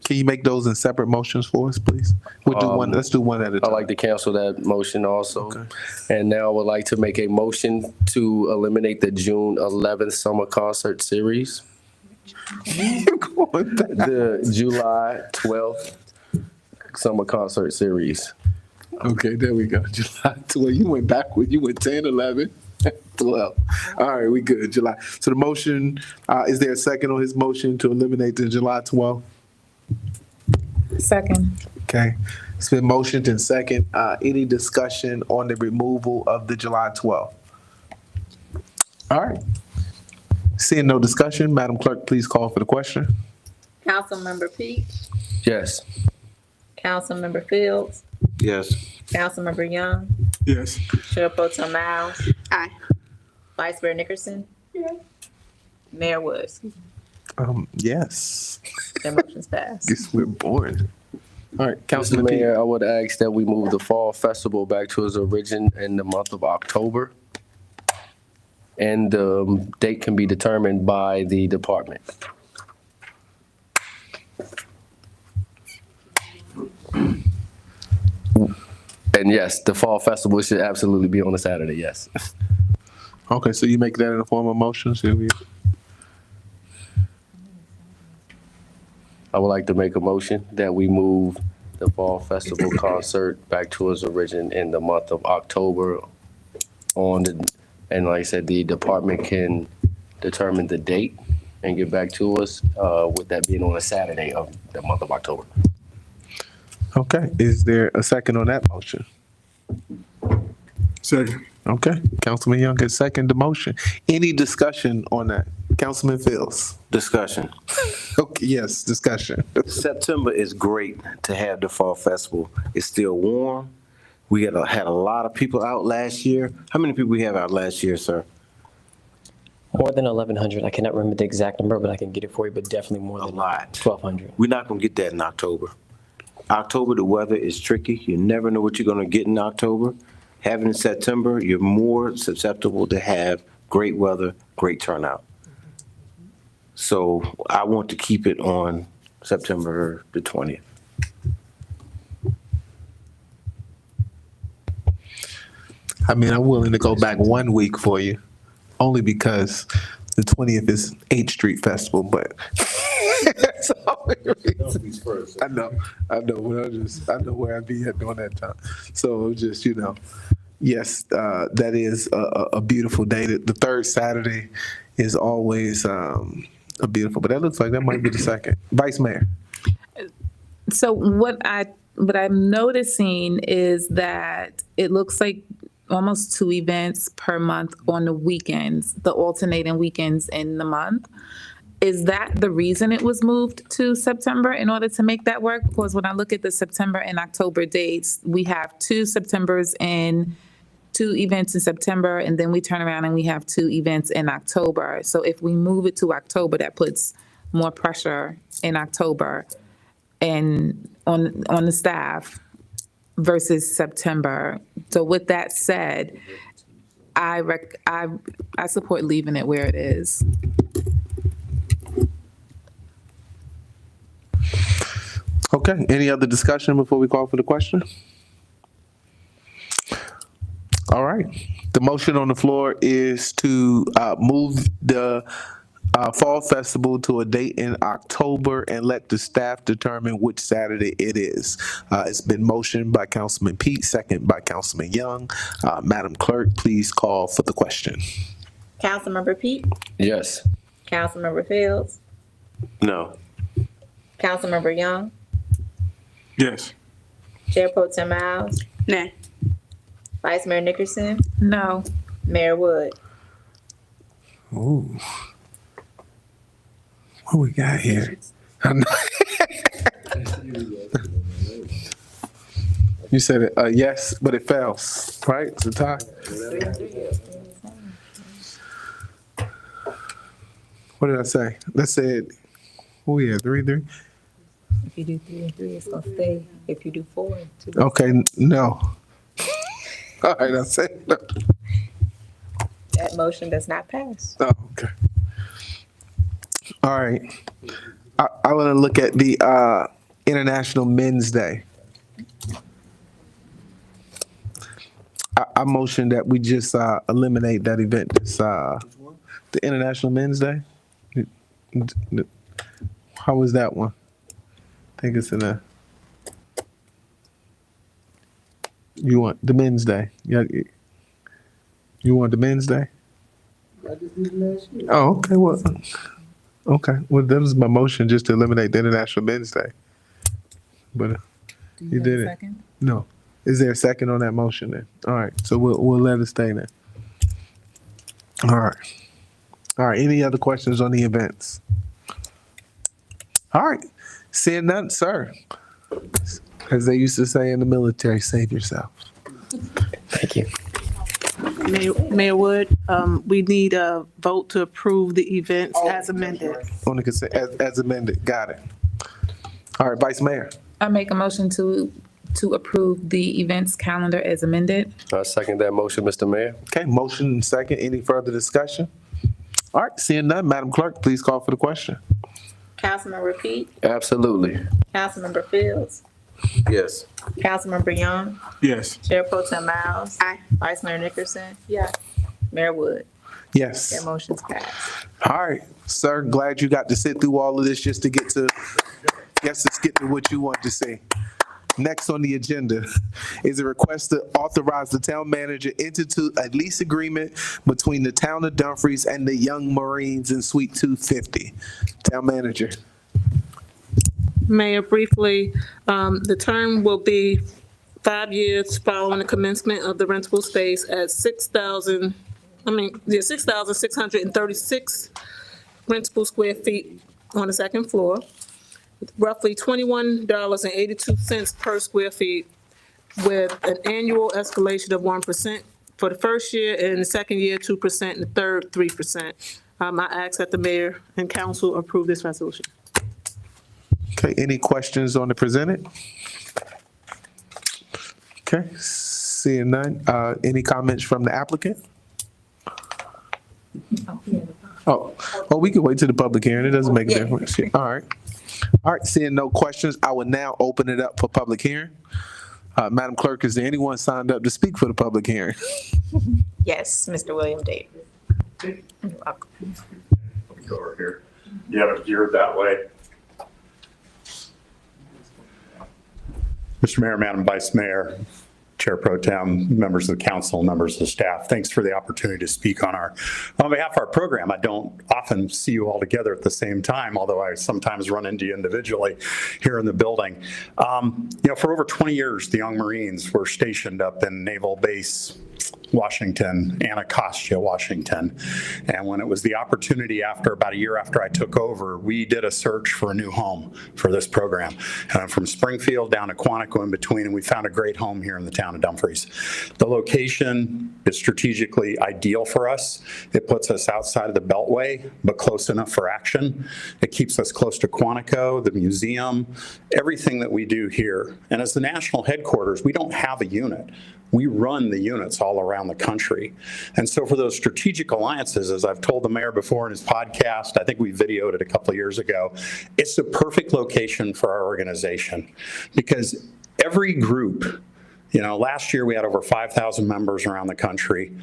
Can you make those in separate motions for us, please? We'll do one. Let's do one at a I'd time. like to cancel that motion also. And now I would like to make a motion to eliminate the June 11th summer concert series. The July 12th summer concert series. Okay, there we go. July 12. You went backward. You went 10, 11, 12. All right, we good. July. So the motion, is there a second on his motion to eliminate the July 12th? Second. Okay, it's been motioned and second. Any discussion on the removal of the July 12th? All right. Seeing no discussion, Madam Clerk, please call for the question. Councilmember Pete, Yes. Councilmember Fields, Yes. Councilmember Young, Yes. Chair Pro Tem Miles, Aye. Vice Mayor Nickerson. Mayor Woods. Yes. That motion's passed. Guess we're bored. All right, Mr. Councilman Pete. Mayor, I would ask that we move the fall festival back to its origin in the month of October. And the date can be determined by the department. And yes, the fall festival should absolutely be on a Saturday, yes. Okay, so you make that in the form of motion, Sylvia? I would like to make a motion that we move the fall festival concert back to its origin in the month of October and like I said, the department can determine the date and get back to us, with that being on a Saturday of the month of October. Okay, is there a second on that motion? Second. Okay, Councilman Young has seconded the motion. Any discussion on that? Councilman Fields? Discussion. Okay, yes, discussion. September is great to have the fall festival. It's still warm. We had a lot of people out last year. How many people we have out last year, sir? More than 1,100. I cannot remember the exact number, but I can get it for you, but definitely more A than lot. 1,200. We're not gonna get that in October. October, the weather is tricky. You never know what you're gonna get in October. Having in September, you're more susceptible to have great weather, great turnout. So I want to keep it on September the 20th. I mean, I'm willing to go back 1 week for you, only because the 20th is H Street Festival, but That's all. I know, but I know where I'd be at during that time. So just, yes, that is a beautiful day. The third Saturday is always a beautiful, but that looks like that might be the second. Vice Mayor. So what I'm noticing is that it looks like almost 2 events per month on the weekends, the alternating weekends in the month. Is that the reason it was moved to September in order to make that work? Because when I look at the September and October dates, we have 2 Septembers and 2 events in September, and then we turn around and we have 2 events in October. So if we move it to October, that puts more pressure in October and on the staff versus September. So with that said, I support leaving it where it is. Okay, any other discussion before we call for the question? All right, the motion on the floor is to move the Fall Festival to a date in October and let the staff determine which Saturday it is. It's been motioned by Councilman Pete, second by Councilman Young. Madam Clerk, please call for the question. Councilmember Pete, Yes. Councilmember Fields, No. Councilmember Young, Yes. Chair Pro Tem Miles, Nah. Vice Mayor Nickerson, No. Mayor Wood. Ooh. What we got here? You said it, yes, but it fails, right? It's a tie. What did I say? That said, oh yeah, 3-3. If you do 3 and 3, it's gonna stay. If you do 4 and 2. Okay, no. All right, I said no. That motion does not pass. Oh, okay. All right. I want to look at the International Men's Day. I motion that we just eliminate that event. This, the International Men's Day. How was that one? I think it's in a. You want the Men's Day? Yeah. You want the Men's Day? Oh, okay. Well, okay. Well, that was my motion, just to eliminate the International Men's Day. But you did it. Second? No. Is there a second on that motion then? All right. So we'll let it stay then. All right. All right. Any other questions on the events? All right. Seeing none, sir. As they used to say in the military, save yourself. Thank you. Mayor Wood, we need a vote to approve the events as amended. On the consent, as amended. Got it. All right, Vice Mayor. I make a motion to approve the events calendar as amended. I second that motion, Mr. Mayor. Okay, motion and second. Any further discussion? All right, seeing none, Madam Clerk, please call for the question. Councilmember Pete, Absolutely. Councilmember Fields, Yes. Councilmember Young, Yes. Chair Pro Tem Miles, Aye. Vice Mayor Nickerson. Yes. Mayor Wood. Yes. That motion's passed. All right, sir, glad you got to sit through all of this just to get to, let's get to what you want to say. Next on the agenda is a request to authorize the town manager into a lease agreement between the town of Dumfries and the Young Marines in Suite 250. Town manager. Mayor, briefly, the term will be 5 years following the commencement of the rentable space at 6,636 rentable square feet on the second floor, roughly $21.82 per square feet, with an annual escalation of 1% for the first year, and the second year, 2%, and the third, 3%. I ask that the mayor and council approve this resolution. Okay, any questions on the presented? Okay, seeing none. Any comments from the applicant? Oh, we can wait till the public hearing. It doesn't make a difference. All right. All right, seeing no questions, I will now open it up for public hearing. Madam Clerk, is there anyone signed up to speak for the public hearing? Yes, Mr. William Davis. Over here. You have it geared that way. Mr. Mayor, Madam Vice Mayor, Chair Pro Tem, members of the council, members of the staff, thanks for the opportunity to speak on behalf of our program. I don't often see you all together at the same time, although I sometimes run into you individually here in the building. For over 20 years, the Young Marines were stationed up in Naval Base Washington, Anacostia, Washington. And when it was the opportunity about a year after I took over, we did a search for a new home for this program. From Springfield down to Quantico in between, and we found a great home here in the town of Dumfries. The location is strategically ideal for us. It puts us outside of the Beltway, but close enough for action. It keeps us close to Quantico, the museum, everything that we do here. And as the national headquarters, we don't have a unit. We run the units all around the country. And so for those strategic alliances, as I've told the mayor before in his podcast, I think we videoed it a couple of years ago, it's the perfect location for our organization because every group, last year we had over 5,000 members around the country,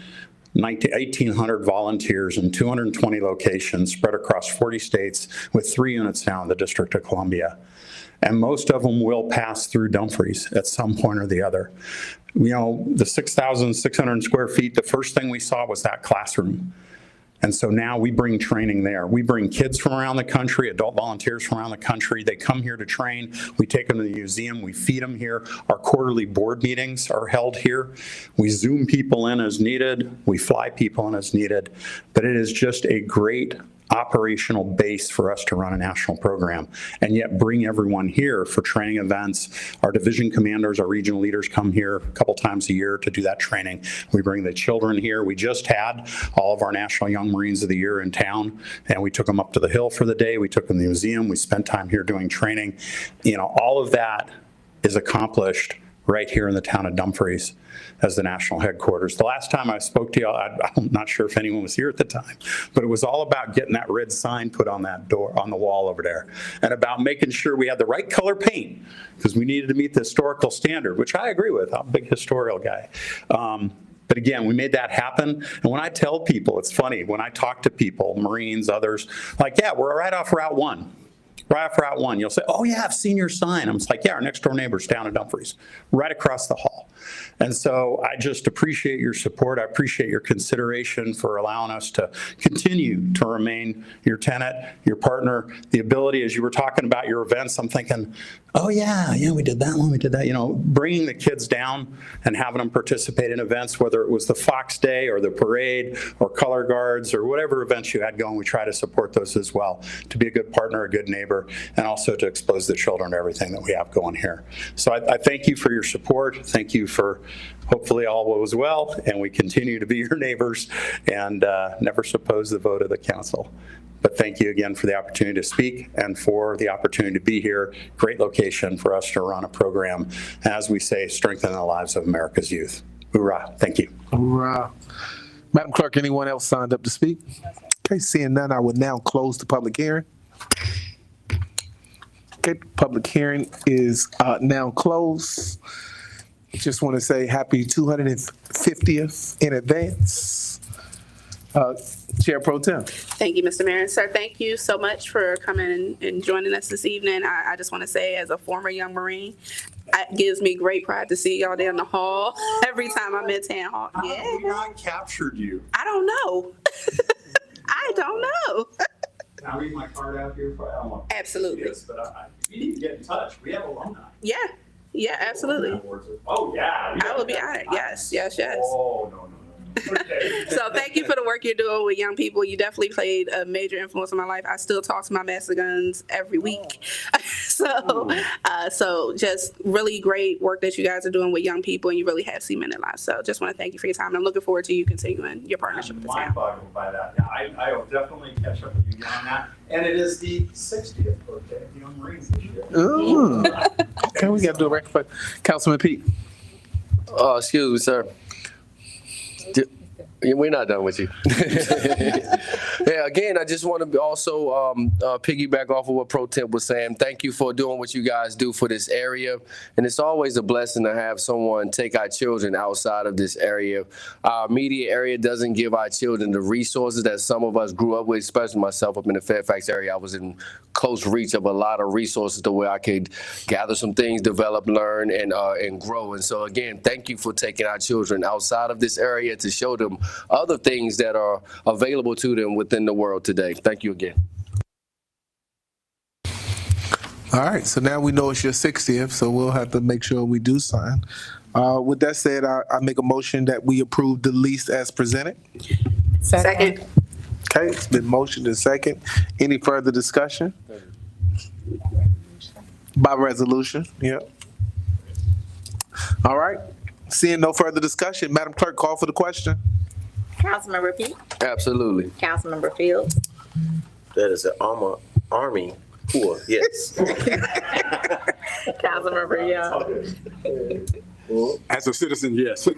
1,800 volunteers in 220 locations spread across 40 states with 3 units now in the District of Columbia. And most of them will pass through Dumfries at some point or the other. The 6,600 square feet, the first thing we saw was that classroom. And so now we bring training there. We bring kids from around the country, adult volunteers from around the country. They come here to train. We take them to the museum. We feed them here. Our quarterly board meetings are held here. We Zoom people in as needed. We fly people in as needed. But it is just a great operational base for us to run a national program and yet bring everyone here for training events. Our division commanders, our regional leaders come here a couple times a year to do that training. We bring the children here. We just had all of our National Young Marines of the Year in town, and we took them up to the Hill for the day. We took them to the museum. We spent time here doing training. All of that is accomplished right here in the town of Dumfries as the national headquarters. The last time I spoke to you, I'm not sure if anyone was here at the time, but it was all about getting that red sign put on that door, on the wall over there, and about making sure we had the right color paint because we needed to meet the historical standard, which I agree with. I'm a big historical guy. But again, we made that happen. And when I tell people, it's funny, when I talk to people, Marines, others, like, yeah, we're right off Route 1. Right off Route 1, you'll say, oh yeah, I've seen your sign. I'm just like, yeah, our next door neighbor's down in Dumfries, right across the hall. And so I just appreciate your support. I appreciate your consideration for allowing us to continue to remain your tenant, your partner, the ability, as you were talking about your events, I'm thinking, oh yeah, we did that one, we did that. Bringing the kids down and having them participate in events, whether it was the Fox Day or the parade or color guards or whatever events you had going, we try to support those as well, to be a good partner, a good neighbor, and also to expose the children to everything that we have going here. So I thank you for your support. Thank you for hopefully all was well, and we continue to be your neighbors and never suppose the vote of the council. But thank you again for the opportunity to speak and for the opportunity to be here. Great location for us to run a program, as we say, strengthen the lives of America's youth. Hoorah. Thank you. Hoorah. Madam Clerk, anyone else signed up to speak? Okay, seeing none, I will now close the public hearing. Okay, public hearing is now closed. Just want to say happy 250th in advance. Chair Pro Tem. Thank you, Mr. Mayor. Sir, thank you so much for coming and joining us this evening. I just want to say, as a former young Marine, it gives me great pride to see y'all there in the hall every time I'm at Town Hall. How have we not captured you? I don't know. I don't know. Can I read my card out here? Absolutely. Yes, but we need to get in touch. We have alumni. Yeah, absolutely. Oh, yeah. I will be honored. Yes. Oh, no. Okay. So thank you for the work you're doing with young people. You definitely played a major influence in my life. I still talk to my Master Guns every week. So just really great work that you guys are doing with young people, and you really have cemented lives. So just want to thank you for your time. And I'm looking forward to you continuing your partnership with the town. I'm mind-boggled by that. Yeah, I will definitely catch up with you on that. And it is the 60th birthday of the Young Marines this year. Ooh. Okay, we got to do a record for Councilman Pete. Excuse me, sir. Yeah, we're not done with you. Yeah, again, I just want to also piggyback off of what Pro Temp was saying. Thank you for doing what you guys do for this area. And it's always a blessing to have someone take our children outside of this area. Our immediate area doesn't give our children the resources that some of us grew up with, especially myself up in the Fairfax area. I was in close reach of a lot of resources to where I could gather some things, develop, learn, and grow. And so, again, thank you for taking our children outside of this area to show them other things that are available to them within the world today. Thank you again. All right, so now we know it's your 60th, so we'll have to make sure we do something. With that said, I make a motion that we approve the lease as presented. Second. Okay, it's been motioned and second. Any further discussion? By resolution, yep. All right, seeing no further discussion, Madam Clerk, call for the question. Councilmember Pete, Absolutely. Councilmember Fields, That is an Army Corps, yes. Councilmember Young, As a citizen, yes.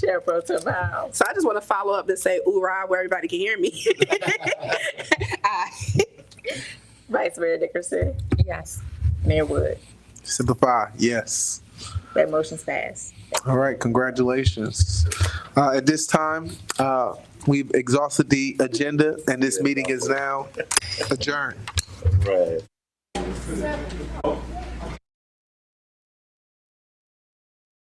Chair Pro Tem House. So I just want to follow up to say "oorah" where everybody can hear me. Aye. Vice Mayor Dickerson, Yes. Mayor Wood. Simplify, yes. That motion's passed. All right, congratulations. At this time, we've exhausted the agenda, and this meeting is now adjourned. Right.